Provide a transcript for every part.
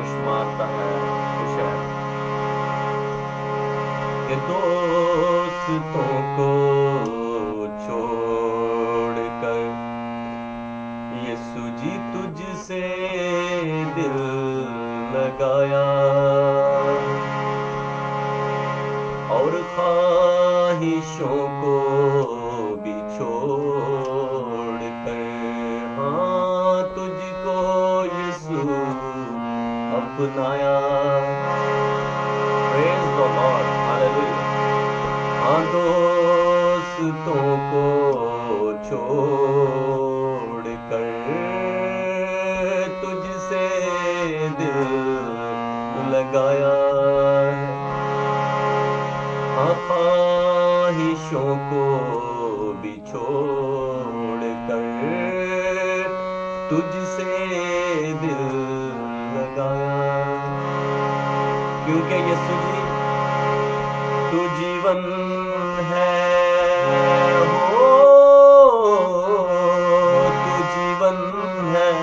شمارتا ہے وہ شہر کہ دوستوں کو چھوڑ کر یسوع جی تجھ سے دل لگایا اور خواہشوں کو بھی چھوڑ کر ہاں تجھ کو یسوع اپنایا Praise the Lord. Hallelujah. ہاں دوستوں کو چھوڑ کر تجھ سے دل لگایا ہاں خواہشوں کو بھی چھوڑ کر تجھ سے دل لگایا کیونکہ یسوع جی تو جیون ہے ہو تو جیون ہے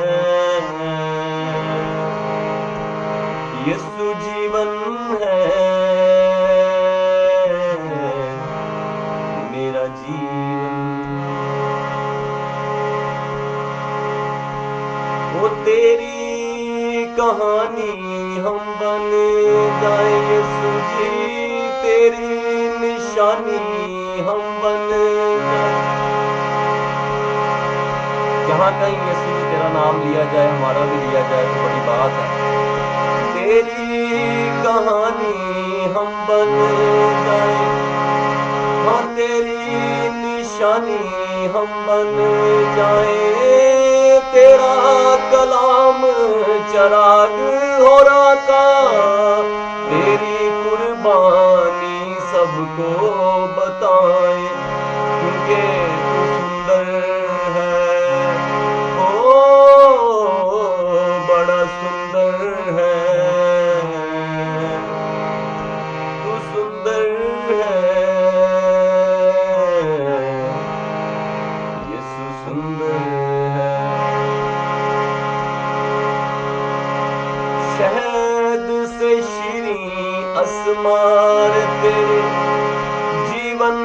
یسوع جیون ہے میرا جیون وہ تیری کہانی ہم بن جائیں یسوع جی تیری نشانی ہم بن جائیں جہاں کہیں یسوع جی تیرا نام لیا جائے ہمارا بھی لیا جائے تو بڑی بات ہے تیری کہانی ہم بن جائیں ہاں تیری نشانی ہم بن جائیں تیرا کلام چراغ ہو رہا تیری قربانی سب کو بتائیں کیونکہ تو سندر ہے او بڑا سندر ہے تو سندر ہے یسوع سندر ہے شہد سے شیریں اسمار تیرے جیون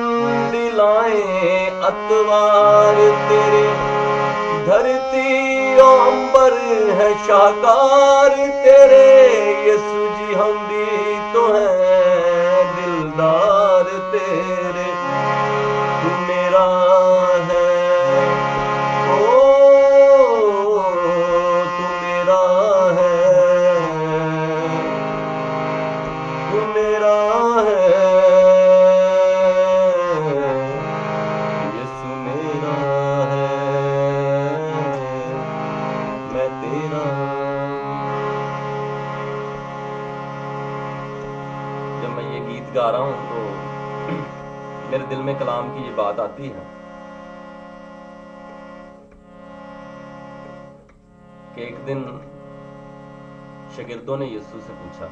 دلائیں اتوار تیرے دھرتی و عنبر ہے شاہکار تیرے یسوع جی ہم بھی تو ہیں دلدار تیرے تو میرا ہے او تو میرا ہے تو میرا ہے یسوع میرا ہے میں تیرا جب میں یہ گیت گا رہا ہوں تو میرے دل میں کلام کی یہ بات آتی ہے کہ ایک دن شاگردوں نے یسوع سے پوچھا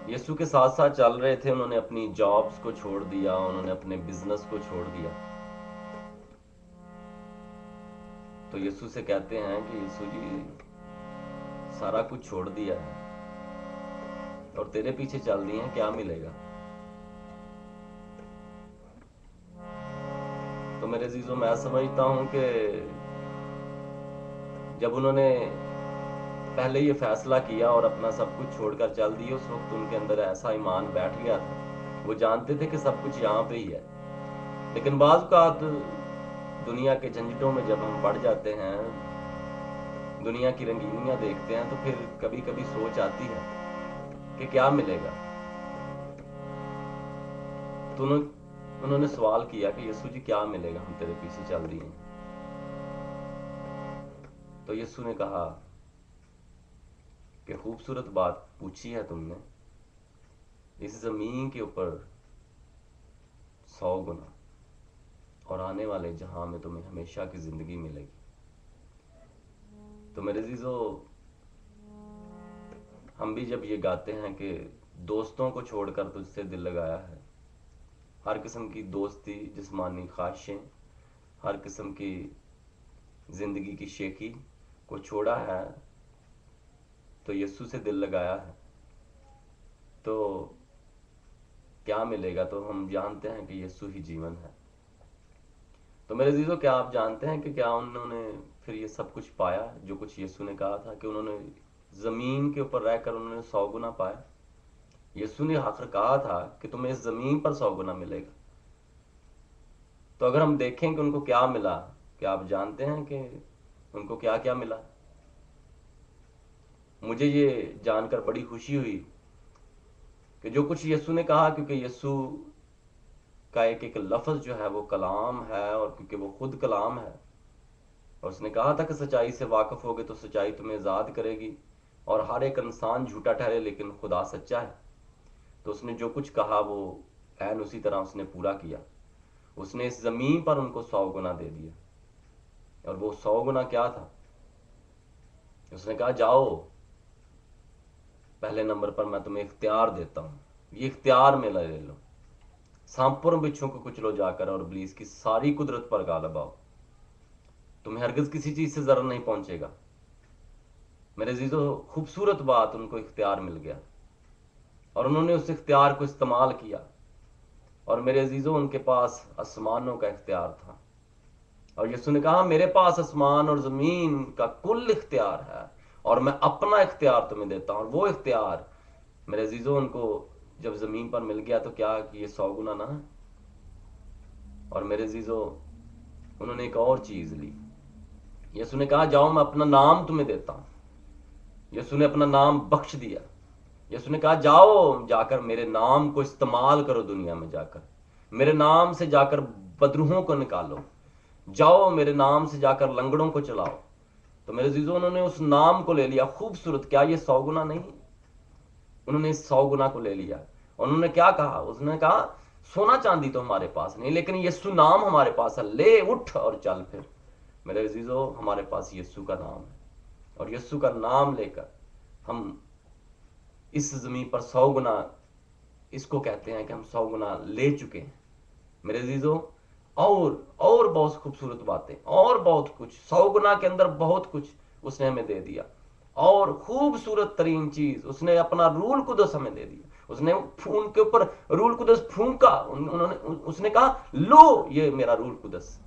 یسوع کے ساتھ ساتھ چل رہے تھے انہوں نے اپنی جابز کو چھوڑ دیا انہوں نے اپنے بزنس کو چھوڑ دیا تو یسوع سے کہتے ہیں کہ یسوع جی سارا کچھ چھوڑ دیا ہے اور تیرے پیچھے چل دیے ہیں کیا ملے گا تو میرے عزیزوں میں سمجھتا ہوں کہ جب انہوں نے پہلے یہ فیصلہ کیا اور اپنا سب کچھ چھوڑ کر چل دیے اس وقت ان کے اندر ایسا ایمان بیٹھ گیا تھا وہ جانتے تھے کہ سب کچھ یہاں پہ ہی ہے لیکن بعض اوقات دنیا کے جھنجھٹوں میں جب ہم پڑ جاتے ہیں دنیا کی رنگینیاں دیکھتے ہیں تو پھر کبھی کبھی سوچ آتی ہے کہ کیا ملے گا تو انہوں نے سوال کیا کہ یسوع جی کیا ملے گا ہم تیرے پیچھے چل دیے تو یسوع نے کہا کہ خوبصورت بات پوچھی ہے تم نے اس زمین کے اوپر 100 گنا اور آنے والے جہاں میں تمہیں ہمیشہ کی زندگی ملے گی تو میرے عزیزو ہم بھی جب یہ گاتے ہیں کہ دوستوں کو چھوڑ کر تجھ سے دل لگایا ہے ہر قسم کی دوستی جسمانی خواہشیں ہر قسم کی زندگی کی شیخی کو چھوڑا ہے तो यीशु से दिल लगाया है तो क्या मिलेगा? तो हम जानते हैं कि यीशु ही जीवन है। तो मेरे अजीजों, क्या आप जानते हैं कि क्या उन्होंने फिर ये सब कुछ पाया जो कुछ यीशु ने कहा था कि उन्होंने जमीन के ऊपर रहकर उन्होंने 100 गुना पाया? यीशु ने आखिर कहा था कि तुम्हें इस जमीन पर 100 गुना मिलेगा। तो अगर हम देखें कि उनको क्या मिला, क्या आप जानते हैं कि उनको क्या क्या मिला? मुझे ये जानकर बड़ी खुशी हुई कि जो कुछ यीशु ने कहा, क्योंकि यीशु का एक एक लफ्ज जो है वो कलाम है, और क्योंकि वो खुद कलाम है, और उसने कहा था कि सच्चाई से वाकिफ होगे तो सच्चाई तुम्हें आज़ाद करेगी, और हर एक इंसान झूठा ठहरे लेकिन खुदा सच्चा है। तो उसने जो कुछ कहा वो ऐन उसी तरह उसने पूरा किया। उसने इस जमीन पर उनको 100 गुना दे दिया, और वो 100 गुना क्या था? उसने कहा जाओ, पहले नंबर पर मैं तुम्हें इख्तियार देता हूं, ये इख्तियार में ले लो, सांपों बिच्छों को कुचलो जाकर और इब्लीस की सारी कुदरत पर गालिब आओ, तुम्हें हरगिज किसी चीज से जरर नहीं पहुंचेगा। मेरे अजीजों, खूबसूरत बात, उनको इख्तियार मिल गया और उन्होंने उस इख्तियार को इस्तेमाल किया। और मेरे अजीजों, उनके पास आसमानों का इख्तियार था, और यीशु ने कहा मेरे पास आसमान और जमीन का कुल इख्तियार है, और मैं अपना इख्तियार तुम्हें देता हूं। और वो इख्तियार मेरे अजीजों, उनको जब जमीन पर मिल गया तो क्या कि ये 100 गुना ना है। और मेरे अजीजों, उन्होंने एक और चीज ली। यीशु ने कहा जाओ, मैं अपना नाम तुम्हें देता हूं। यीशु ने अपना नाम बख्श दिया। यीशु ने कहा जाओ, जाकर मेरे नाम को इस्तेमाल करो, दुनिया में जाकर मेरे नाम से जाकर बदरूहों को निकालो, जाओ मेरे नाम से जाकर लंगड़ों को चलाओ। तो मेरे अजीजों, उन्होंने उस नाम को ले लिया। खूबसूरत, क्या ये 100 गुना नहीं? उन्होंने इस 100 गुना को ले लिया। उन्होंने क्या कहा? उसने कहा सोना चांदी तो हमारे पास नहीं, लेकिन यीशु नाम हमारे पास है, ले उठ और चल फिर। मेरे अजीजों, हमारे पास यीशु का नाम है, और यीशु का नाम लेकर हम इस जमीन पर 100 गुना, इसको कहते हैं कि हम 100 गुना ले चुके हैं। मेरे अजीजों, और बहुत खूबसूरत बातें, और बहुत कुछ 100 गुना के अंदर बहुत कुछ उसने हमें दे दिया। और खूबसूरत तरीन चीज, उसने अपना रूल कुदस हमें दे दिया। उसने उनके ऊपर रूल कुदस फूंका। उन्होंने उसने कहा लो ये मेरा रूल कुदस।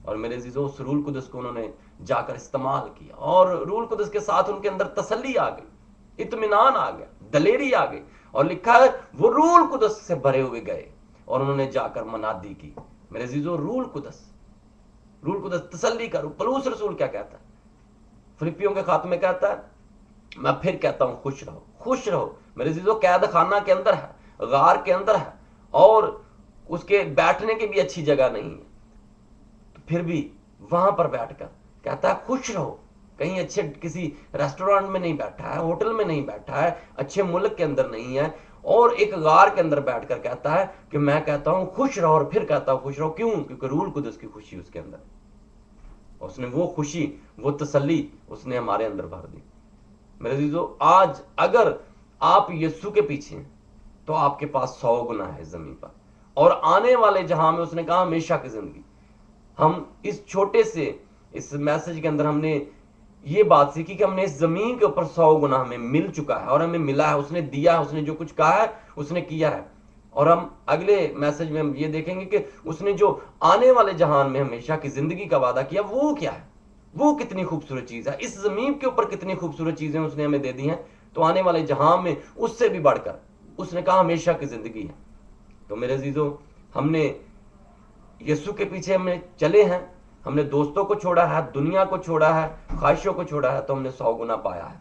और मेरे अजीजों, उस रूल कुदस को उन्होंने जाकर इस्तेमाल किया, और रूल कुदस के साथ उनके अंदर तसल्ली आ गई, इत्मीनान आ गया, दलेरी आ गई। और लिखा है वो रूल कुदस से भरे हुए गए और उन्होंने जाकर मनादी की। मेरे अजीजों, रूल कुदस तसल्ली करो। पलूस रसूल क्या कहता है? फिलिपियों के खाते में कहता है, मैं फिर कहता हूं खुश रहो, खुश रहो। मेरे अजीजों, कैद खाना के अंदर है, गार के अंदर है, और उसके बैठने की भी अच्छी जगह नहीं है, तो फिर भी वहां पर बैठकर कहता है खुश रहो। कहीं अच्छे किसी रेस्टोरेंट में नहीं बैठा है, होटल में नहीं बैठा है, अच्छे मुल्क के अंदर नहीं है, और एक गार के अंदर बैठकर कहता है कि मैं कहता हूं खुश रहो, और फिर कहता हूं खुश रहो। क्यों? क्योंकि रूल कुदस की खुशी उसके अंदर, उसने वो खुशी, वो तसल्ली उसने हमारे अंदर भर दी। मेरे अजीजों, आज अगर आप यीशु के पीछे हैं तो आपके पास 100 गुना है जमीन पर, और आने वाले जहां में उसने कहा हमेशा की जिंदगी। हम इस छोटे से इस मैसेज के अंदर हमने ये बात सीखी कि हमने इस जमीन के ऊपर 100 गुना हमें मिल चुका है, और हमें मिला है, उसने दिया है, उसने जो कुछ कहा है उसने किया है। और हम अगले मैसेज में हम ये देखेंगे कि उसने जो आने वाले जहान में हमेशा की जिंदगी का वादा किया वो क्या है, वो कितनी खूबसूरत चीज है। इस जमीन के ऊपर कितनी खूबसूरत चीजें उसने हमें दे दी हैं, तो आने वाले जहां में उससे भी बढ़कर उसने कहा हमेशा की जिंदगी है। तो मेरे अजीजों, हमने यीशु के पीछे हमने चले हैं, हमने दोस्तों को छोड़ा है, दुनिया को छोड़ा है, ख्वाहिशों को छोड़ा है, तो हमने 100 गुना पाया है।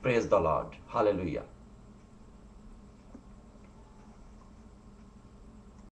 Praise the Lord, hallelujah.